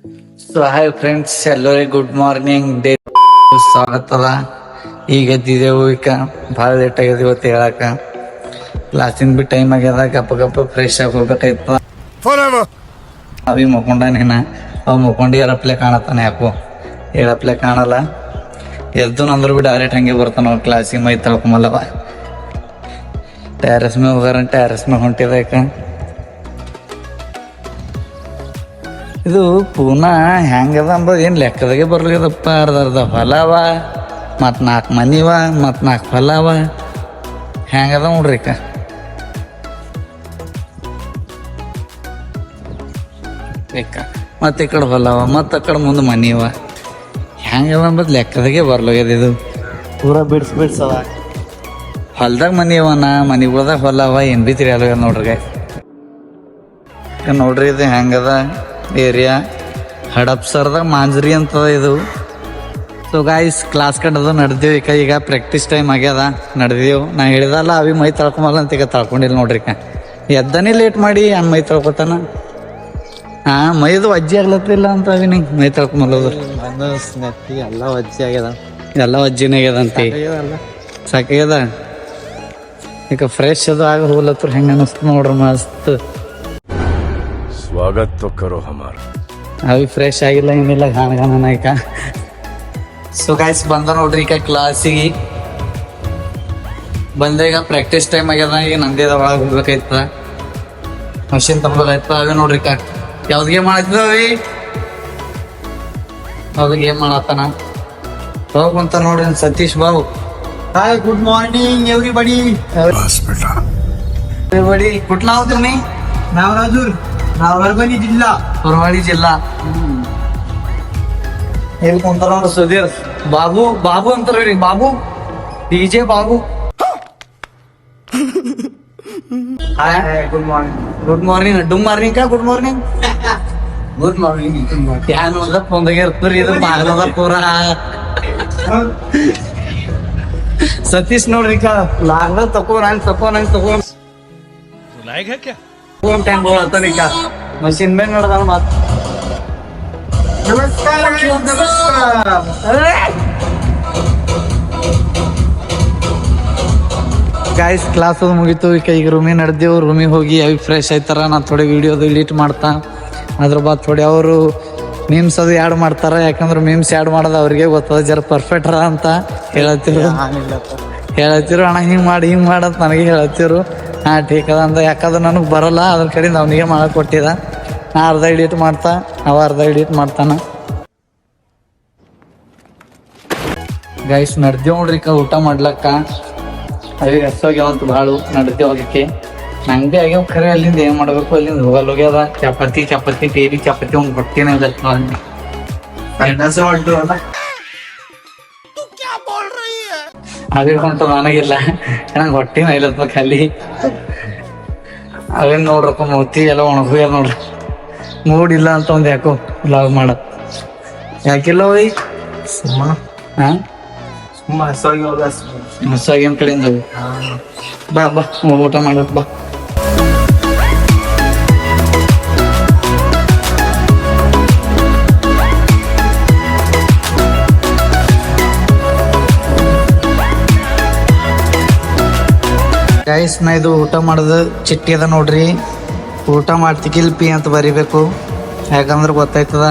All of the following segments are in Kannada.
ಸೊ ಹಾಯ್ ಫ್ರೆಂಡ್ಸ್, ಎಲ್ಲರಿಗೆ ಗುಡ್ ಮಾರ್ನಿಂಗ್. ಡೇ ಸ್ವಾಗತ ಅದ. ಈಗ ಎದ್ದಿದ್ದೆವು, ಈಗ ಭಾಳ ಲೇಟ್ ಆಗ್ಯದ ಇವತ್ತು ಹೇಳಕ್ಕ. ಕ್ಲಾಸಿನ ಬಿ ಟೈಮ್ ಆಗ್ಯದ, ಗಪ್ಪ ಫ್ರೆಶ್ ಆಗಿ ಹೋಗ್ಬೇಕಾಯ್ತು. ಅವಿ ಮುಕ್ಕೊಂಡಾನೇನ, ಅವ್ ಮುಕ್ಕೊಂಡು ಏರಪ್ಲೆ ಕಾಣತ್ತಾನೆ. ಯಾಕೋ ಹೇಳಪ್ಲೆ ಕಾಣಲ್ಲ. ಎದ್ದು ನಂದ್ರು ಬಿ ಡೈರೆಕ್ಟ್ ಹಂಗೆ ಬರ್ತಾನ ಕ್ಲಾಸಿಗೆ. ಮೈ ತಳ್ಕೊಂಬಲ್ಲವ. ಟ್ಯಾರಸ್ ಮ್ಯಾಗ ಹೋಗಾರ, ಟ್ಯಾರಸ್ ಮ್ಯಾಗ ಹೊಂಟಿದ. ಯಾಕ ಇದು ಪೂನಾ ಹೆಂಗದ ಅಂಬದು ಏನು ಲೆಕ್ಕದಾಗೆ ಬರ್ಲಿದಪ್ಪ. ಅರ್ಧ ಹೊಲ ಅವ, ಮತ್ತು 4 ಮನಿ ಅವ, ಮತ್ತು 4 ಹೊಲ ಅವ. ಹೆಂಗದ ನೋಡ್ರಿ. ಮತ್ತು ಈ ಕಡೆ ಹೊಲ ಅವ, ಮತ್ತು ಆ ಕಡೆ ಮುಂದೆ ಮನಿ ಅವ. ಹೆಂಗದ ಅಂಬದು ಲೆಕ್ಕದಾಗೆ ಬರ್ಲಾಗ್ಯದ. ಇದು ಪೂರಾ ಬಿಡ್ಸವ. ಹೊಲ್ದಾಗ ಮನಿ ಅವನ, ಮನಿಗಳ್ದಾಗ ಹೊಲ ಅವ. ಏನು ಬಿ ತಿರ್ಯಾಲ ನೋಡ್ರಿ. ನೋಡ್ರಿ ಇದು ಹೆಂಗದ ಏರಿಯಾ. ಹಡಪ್ಸರ್ದಾಗ ಮಾಂಜ್ರಿ ಅಂತದ ಇದು. ಸೊ ಗಾಯ್ಸ್, ಕ್ಲಾಸ್ ಕಟ್ಟದ ನಡೆದೇವು. ಈಗ ಪ್ರಾಕ್ಟೀಸ್ ಟೈಮ್ ಆಗ್ಯದ, ನಡೆದೇವು. ನಾ ಹೇಳಿದಲ್ಲ ಅವಿ ಮೈ ತಳ್ಕೊಂಬಲ್ಲ ಅಂತ. ಈಗ ತಳ್ಕೊಂಡಿಲ್ಲ ನೋಡ್ರಿ. ಎದ್ದನೇ ಲೇಟ್ ಮಾಡಿ ಮೈ ತಳ್ಕೊತಾನ. ಮೈದು ವಜ್ಜಿ ಆಗ್ಲತ್ತಿಲ್ಲ ಅಂತ ಅವಿ ನಿಂಗೆ ಮೈ ತಳ್ಕೊಂಬಲ್ಲದು. ಎಲ್ಲ ವಜ್ಜಿ ಆಗ್ಯದ, ಎಲ್ಲ ವಜ್ಜಿನೇ ಆಗ್ಯದಂತೆ. ಸಾಕಾಗ್ಯದ. ಈಗ ಫ್ರೆಶ್ ಅದು ಆಗ ಹೋಗ್ಲತ್ರ ಹೆಂಗೆ ಅನಿಸ್ತು ನೋಡ್ರಿ. ಮಸ್ತ್ स्वागत तो करो हमारा. ಅವಿ ಫ್ರೆಶ್ ಆಗಿಲ್ಲ, ಏನಿಲ್ಲ, ಗಾನ ಈಗ. ಸೊ ಗಾಯ್ಸ್, ಬಂದ ನೋಡ್ರಿ ಈಗ ಕ್ಲಾಸಿಗೆ. ಬಂದ ಈಗ ಪ್ರಾಕ್ಟೀಸ್ ಟೈಮ್ ಆಗ್ಯದ. ಈಗ ನಂದೇದ ಒಳಗೆ ಹೋಗ್ಬೇಕಾಯ್ತ, ಮಷಿನ್ ತಗೋಬೇಕಾಯ್ತ. ಅವೇ ನೋಡ್ರಿ ಯಾವ್ದು ಗೇಮ್ ಮಾಡತ್ತಿದ ಅವಿ? ಯಾವ್ದು ಗೇಮ್ ಮಾಡತ್ತಾನ? ಹೋಗುಂತ ನೋಡ್ರಿ Satish Babu. Hi, good morning everybody. Everybody कुठला आहो तुम्ही? नावराजूर, परभणी जिल्हा. परभणी जिल्हा. ಇಲ್ಲಿ ಕುಂತಾರ ನೋಡ್ರಿ ಸುಧೀರ್. ಬಾಬು ಅಂತಾರ Babu, DJ Babu. Good morning. Good morning. ಡುಮ್ ಮಾರ್ನಿಂಗ್ ಕಾ ಗುಡ್ ಮಾರ್ನಿಂಗ್? Good morning. ಯಾನ್ ನೋಡ್ದ ಫೋನ್ದಾಗ ಇರ್ತೀರಿ. ಇದು ಬಾಗ್ಲದ ಪೂರ ಸತೀಶ್ ನೋಡ್ರಿ. ಲಾಗ್ದ ತಕೋ ಟೈಮ್ ಬೋಳತ್ತಾನ. ಮಷಿನ್ ಮೇಲೆ ನೋಡ್ದಾನ ಮತ್. नमस्कार. ಗಾಯ್ಸ್, ಕ್ಲಾಸ್ ಅದು ಮುಗೀತು. ಈಗ ರೂಮಿಗೆ ನಡೆದೇವು. ರೂಮಿಗೆ ಹೋಗಿ ಅವಿ ಫ್ರೆಶ್ ಆಯ್ತಾರ. ನಾನು ಥೋಡೆ ವಿಡಿಯೋದು ಎಡಿಟ್ ಮಾಡ್ತಾ. ಅದ್ರ ಬಾದ್ ಥೋಡೆ ಅವರು ಮೀಮ್ಸ್ ಅದು ಆ್ಯಡ್ ಮಾಡ್ತಾರ. ಯಾಕಂದ್ರೆ ಮೀಮ್ಸ್ ಆ್ಯಡ್ ಮಾಡೋದು ಅವ್ರಿಗೆ ಗೊತ್ತದ, ಜರ ಪರ್ಫೆಕ್ಟ್ ಅದ ಅಂತ ಹೇಳತ್ತಿರು ಅಣ್ಣ. ಹಿಂಗೆ ಮಾಡತ್ ನನಗೆ ಹೇಳತ್ತಿರು. ಠೀಕ್ ಅದ ಅಂತ. ಯಾಕಂದ್ರೆ ನನಗೆ ಬರಲ್ಲ, ಅದ್ರ ಕಡೆಯಿಂದ ಅವನಿಗೆ ಮಾಡಕ್ ಕೊಟ್ಟಿದ. ನಾ ಅರ್ಧ ಎಡಿಟ್ ಮಾಡ್ತಾ, ಅವ ಅರ್ಧ ಎಡಿಟ್ ಮಾಡ್ತಾನ. ಗೈಸ್, ನಡ್ದೇವ್ ನೋಡ್ರಿ ಊಟ ಮಾಡ್ಲಕ್ಕ. ಅವಿಗೆ ಹಸೋಗ್ಯಾವಂತ ಭಾಳು. ನಡ್ದೇವ್ ಹೋಗಕ್ಕೆ. ನಂಗೆ ಆಗ್ಯಾವ ಖರೆ. ಅಲ್ಲಿಂದ ಏನ್ ಮಾಡ್ಬೇಕು, ಅಲ್ಲಿಂದ ಹೋಗ್ಯದ. ಚಪಾತಿ ಡೈಲಿ ಚಪಾತಿ ಒಂದು ಹೊಟ್ಟೆನೇ ಆಗಿರ್ಕೊಂತ ನನಗಿಲ್ಲ. ನಂಗೆ ಹೊಟ್ಟಿನ ಇಲ್ಲದ ಖಾಲಿ. ಅವೇನ್ ನೋಡ್ರಪ್ಪ, ಮೂತಿ ಎಲ್ಲ ಒಣಗೋಗ್ಯಾರ ನೋಡ್ರಿ. ಮೂಡಿಲ್ಲ ಅಂತ ಒಂದ್ ಯಾಕೋ ಲಾಗ್ ಮಾಡ. ಯಾಕಿಲ್ಲ ಹೋಯ್ ಸುಮ್ಮ ಹಸಾಗಿನ ಕಡೆಯಿಂದ ಬಾ ಊಟ ಮಾಡಕ್ ಬಾ. ಗೈಸ್, ನಾ ಇದು ಊಟ ಮಾಡೋದು ಚಿಟ್ಟಿ ಅದ ನೋಡ್ರಿ. ಊಟ ಮಾಡ್ತಿಕಿಲ್ ಪಿ ಅಂತ ಬರಿಬೇಕು. ಯಾಕಂದ್ರೆ ಗೊತ್ತಾಯ್ತದ.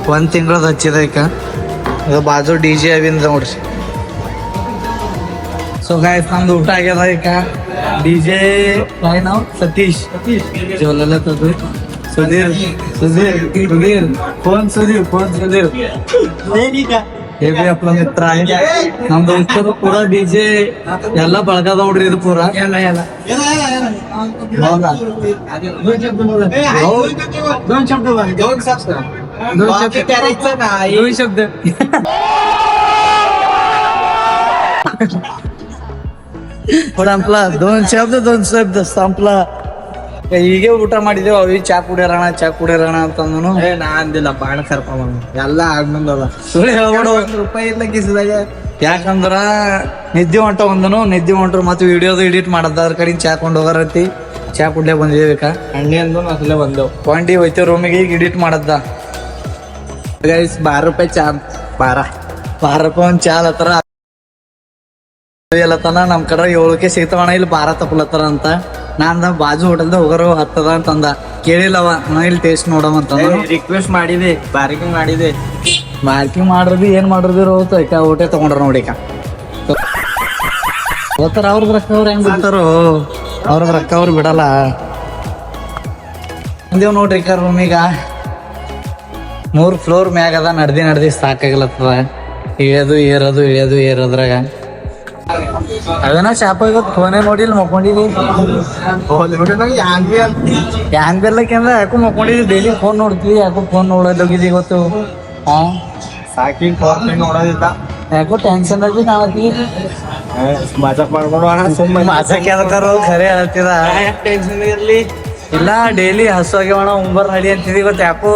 1 ತಿಂಗಳದ ಹಚ್ಚಿದ. ಈಗ ಇದು ಬಾಜು DJ ಅವಿಂದ ನೋಡ್ರಿ. ಸೊ ಗೈಸ್, ನಮ್ದು ಊಟ ಆಗ್ಯದ. ಈಗ DJ ನಾವು ಸತೀಶ್ ಜೋಲಲ್ಲ ಸುಧೀರ್ ಫೋನ್ ಸುಧೀರ್ हे भी आपला मित्र आहे. ನಮ್ ದೋಸ್ತರು ಪೂರಾ DJ ಎಲ್ಲ ಬಳಗದ ನೋಡ್ರಿ. ಇದು ಪೂರಾ दोन शब्द दोन शब्द ಸಂಪ್ಲ. ಹೀಗೆ ಊಟ ಮಾಡಿದೇವು. ಅವಿ ಚಾ ಕುಡಿಯೋಣ ಅಂತಂದನು. ನಾ ಅಂದಿಲ್ಲ, ಬಾಣ ಕರ್ಪ ಎಲ್ಲ ಆಗ್ನಂದದ. ಸುಳ್ಳು ಹೇಳ್ಬೇಡ. ರೂಪಾಯಿ ಇಲ್ಲ ಕಿಸಿದಾಗ. ಯಾಕಂದ್ರ ನಿದ್ದೆ ಹೊಂಟ್ರು ಮತ್ತೆ ವಿಡಿಯೋದು ಎಡಿಟ್ ಮಾಡದ. ಅದ್ರ ಕಡೆ ಚಾ ಕೊಂಡು ಹೋಗಾರತಿ. ಚಾ ಕುಡ್ಲೇ ಬಂದಿದ್ದೇವೆ. ಅಣ್ಣಿ ಅಂದು ಅಸಲೇ ಬಂದೆವು. ಪಾಂಡಿ ಹೋಯ್ತೇವ್ ರೂಮಿಗೆ. ಈಗ ಎಡಿಟ್ ಮಾಡದ್ದ. ಗೈಸ್ 12 ರೂಪಾಯಿ ಚಾ 12 ಒಂದು ಚಾಲ್ ಹತ್ರ ಎಲ್ಲತನ ನಮ್ ಕಡೆ 7ಕ್ಕೆ ಸಿಗ್ತಾವಣ, ಇಲ್ಲಿ 12 ತಗೊಳತ್ತಾರ ಅಂತ. ನಾನ್ ಬಾಜು ಹೋಟೆಲ್ದ ಹೋಗರು 10 ಅದ ಅಂತಂದ. ಕೇಳಿಲ್ಲವ ನಾ ಇಲ್ಲಿ ಟೇಸ್ಟ್ ನೋಡಮ್ ಅಂತ ರಿಕ್ವೆಸ್ಟ್ ಮಾಡಿದೆ, ಬಾರ್ಗಿಂಗ್ ಮಾಡಿದೆ. ಮಾರ್ಕಿಂಗ್ ಮಾಡ್ರದಿ ಏನ್ ಮಾಡ್ರದಿ ರೋತ ಊಟ ತಗೊಂಡ್ರ ನೋಡಿಕ ಹೋತಾರ. ಅವ್ರದ್ ರೊಕ್ಕ ಅವ್ರ ಹೆಂಗ್ ಬಿಡ್ತಾರೋ, ಅವ್ರದ್ ರೊಕ್ಕ ಅವ್ರು ಬಿಡಲ್ಲ. ಅಂದೇವ್ ನೋಡ್ರಿ ರೂಮಿಗ 3 ಫ್ಲೋರ್ ಮ್ಯಾಗ ಅದ. ನಡ್ದಿ ಸಾಕಾಗ್ಲತ್ತದ. ಇಳಿಯೋದು ಏರೋದ್ರಾಗ ಅವೇನ ಶಾಪ ಇವತ್ತು ಫೋನೇ ನೋಡಿಲ್ ಮಕ್ಕೊಂಡಿದಿ. ಹ್ಯಾಂಗ್ ಬೆಲ್ಲಕ್ಕೆ ಅಂದ್ರೆ ಯಾಕೋ ಮಕ್ಕೊಂಡಿದಿ. ಡೈಲಿ ಫೋನ್ ನೋಡ್ತಿದಿ, ಯಾಕೋ ಫೋನ್ ನೋಡೋದೋಗಿದಿ ಇವತ್ತು. ಹಾ ಸಾಕಿ ನೋಡೋದಿಲ್ಲ, ಯಾಕೋ ಟೆನ್ಷನ್ ಆಗಿ ಕಾಣತಿ. ಮಜಾಕ್ ಮಾಡ್ಕೊಂಡು ಸುಮ್ಮನೆ ಮಾಸಕ್ಕೆ ಅದಕ್ಕಾರ ಖರೆ ಹೇಳ್ತಿದ. ಟೆನ್ಷನ್ ಇರ್ಲಿ. ಇಲ್ಲ ಡೈಲಿ ಹಸು ಆಗ್ಯವಣ ಉಂಬರ್ ನಡಿ ಅಂತಿದಿ. ಇವತ್ತು ಯಾಕೋ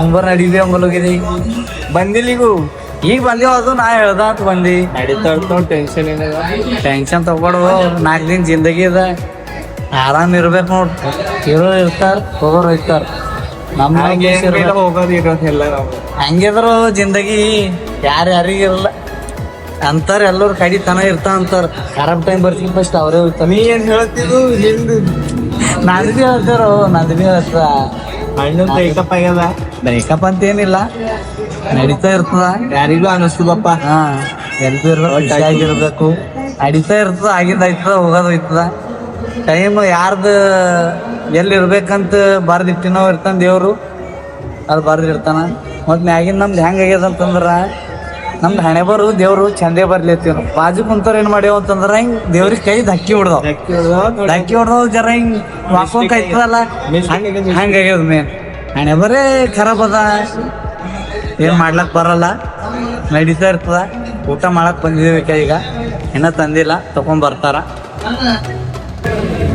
ಉಂಬರ್ ನಡಿದಿ ಹೋಗಿದಿ. ಬಂದಿಲ್ಲಿಗೂ ಈಗ ಬಂದೇವ, ಅದು ನಾ ಹೇಳ್ದ ಅಂತ ಬಂದಿ. ನಡೀತಾ ಟೆನ್ಷನ್ ಏನಿಲ್ಲ. ಟೆನ್ಷನ್ ತಗೊಡು. 4 ದಿನ ಜಿಂದಗಿ ಅದ, ಆರಾಮ್ ಇರ್ಬೇಕು ನೋಡ್. ಇರೋರು ಇರ್ತಾರ, ಹೋಗೋರು ಇರ್ತಾರ. ನಮ್ಮ ಹೋಗೋದು ಇರೋದೆಲ್ಲ ನಾವು ಹಂಗಿದ್ರು ಜಿಂದಗಿ ಯಾರಿಗಿರಲ್ಲ ಅಂತಾರ. ಎಲ್ಲರೂ ಕಡಿತನ ಇರ್ತಾವ ಅಂತಾರ. ಖರಾಬ್ ಟೈಮ್ ಬರ್ತೀನಿ ಫಸ್ಟ್ ಅವರೇ ಇರ್ತಾರ. ನೀ ಏನ್ ಹೇಳ್ತಿದ್ದು ಹಿಂದ್ ನಂದು ಭೀ ಹೇಳ್ತಾರೋ, ನಂದು ಭೀ ಹೇಳ್ತದ. ಅಣ್ಣನ್ ಬ್ರೇಕಪ್ ಆಗ್ಯದ. ಬ್ರೇಕಪ್ ಅಂತ ಏನಿಲ್ಲ, ನಡೀತಾ ಇರ್ತದ. ಯಾರಿಗೂ ಅನಿಸ್ತದಪ್ಪ. ಹಾ ಎಲ್ರು ಇರ್ಬೇಕು, ಖುಷಿಯಾಗಿರ್ಬೇಕು. ನಡೀತಾ ಇರ್ತದ, ಆಗಿಂದ ಆಯ್ತದ, ಹೋಗೋದು ಹೋಯ್ತದ. ಟೈಮ್ ಯಾರ್ದು ಎಲ್ಲಿರ್ಬೇಕಂತ ಬರ್ದಿಟ್ಟಿನೋ ಇರ್ತಾನ ದೇವ್ರು, ಅದು ಬರ್ದಿರ್ತಾನ. ಮತ್ತು ಮ್ಯಾಗಿನ ನಮ್ದು ಹೆಂಗೆ ಆಗ್ಯದ ಅಂತಂದ್ರ, ನಮ್ದು ಹಣೆ ಬರು ದೇವ್ರು ಚಂದೇ ಬರ್ಲಿತ್ತೀವಿ ನಾವು. ಬಾಜು ಕುಂತಾರ ಏನ್ ಮಾಡ್ಯಾವ ಅಂತಂದ್ರ ಹಿಂಗ್ ದೇವ್ರಿಗೆ ಕೈ ಧಕ್ಕಿ ಹೊಡ್ದವ್ ಜರ ಹಿಂಗ್ ವಾಕೊಂಡ್ ಕೈತದಲ್ಲ, ಹಂಗಾಗ್ಯದ ಮೇನ್. ಹಣೆ ಬರೇ ಖರಾಬ್ ಅದ, ಏನ್ ಮಾಡ್ಲಕ್ ಬರಲ್ಲ. ನಡೀತಾ ಇರ್ತದ. ಊಟ ಮಾಡಕ್ ಬಂದಿದ್ದೀವಿ ಈಗ, ಇನ್ನ ತಂದಿಲ್ಲ, ತಕೊಂಡ್ ಬರ್ತಾರ.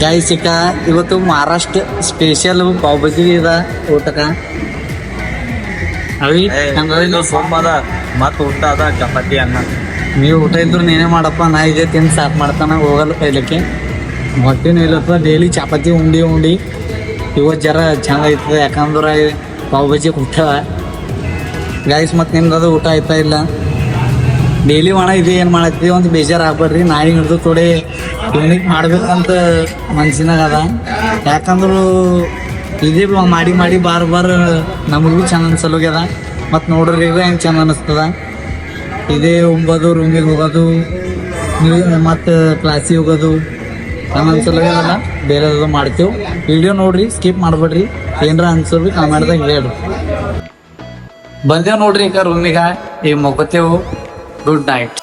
ಗಾಯಿ ಸಿಕ್ಕ ಇವತ್ತು ಮಹಾರಾಷ್ಟ್ರ ಸ್ಪೆಷಲ್ ಪಾವ್ ಭಾಜಿ ಇದ ಊಟಕ್ಕ. ಅವಿ ಸೋಮವಾರ ಮತ್ ಊಟ ಅದ ಚಪಾತಿ ಅನ್ನ. ನೀವು ಊಟ ಇದ್ರು ನೀನೇ ಮಾಡಪ್ಪ, ನಾ ಇದೇ ತಿಂದು ಸಾಕು ಮಾಡ್ತಾನ, ಹೋಗಲ್ಲ ಕೈಲಕ್ಕೆ. ಹೊಟ್ಟೆನೂ ಇಲ್ಲತ್ತ, ಡೈಲಿ ಚಪಾತಿ ಉಂಡಿ ಇವತ್ತು ಜರ ಚಂದ ಐತದ. ಯಾಕಂದ್ರೆ ಪಾವ್ ಭಾಜಿ ಕೊಟ್ಟವ ಗಾಯ್ಸ್. ಮತ್ತು ನಿಮ್ದು ಅದು ಊಟ ಆಯ್ತಾ ಇಲ್ಲ. ಡೈಲಿ ಒಣ ಇದೆ ಏನು ಮಾಡತ್ತೀವಿ ಒಂದು ಬೇಜಾರು ಆಗ್ಬೇಡ್ರಿ. ನಾಳೆಗೆ ಹಿಡಿದು ಥೋಡೆ ಯೂನಿಕ್ ಮಾಡ್ಬೇಕಂತ ಮನ್ಸಿನಾಗ ಅದ. ಯಾಕಂದ್ರೆ ಇದೇ ಮಾಡಿ ಬಾರ್ ನಮಗೂ ಭೀ ಚಂದ ಅನ್ಸಲ್ಲೋಗ್ಯದ. ಮತ್ತು ನೋಡ್ರಿ ಈಗ ಹೆಂಗೆ ಚಂದ ಅನಿಸ್ತದ. ಇದೇ ಉಂಬೋದು, ರೂಮಿಗೆ ಹೋಗೋದು, ನೀವು ಮತ್ತು ಕ್ಲಾಸಿಗೆ ಹೋಗೋದು ಚಂದ ಅನ್ಸಲ್ಲೋಗ್ಯದಲ್ಲ. ಬೇರೆದು ಮಾಡ್ತೇವೆ. ವಿಡಿಯೋ ನೋಡ್ರಿ, ಸ್ಕಿಪ್ ಮಾಡಬೇಡ್ರಿ. ಏನರ ಅನ್ಸೋದು ಕಾಮೆಂಟ್ದಾಗ ಹೇಳ್ರಿ. ಬಂದೇವು ನೋಡ್ರಿ ಈಗ ರೂಮಿಗೆ. ಈಗ ಮುಗ್ಕೋತೇವು. Good night.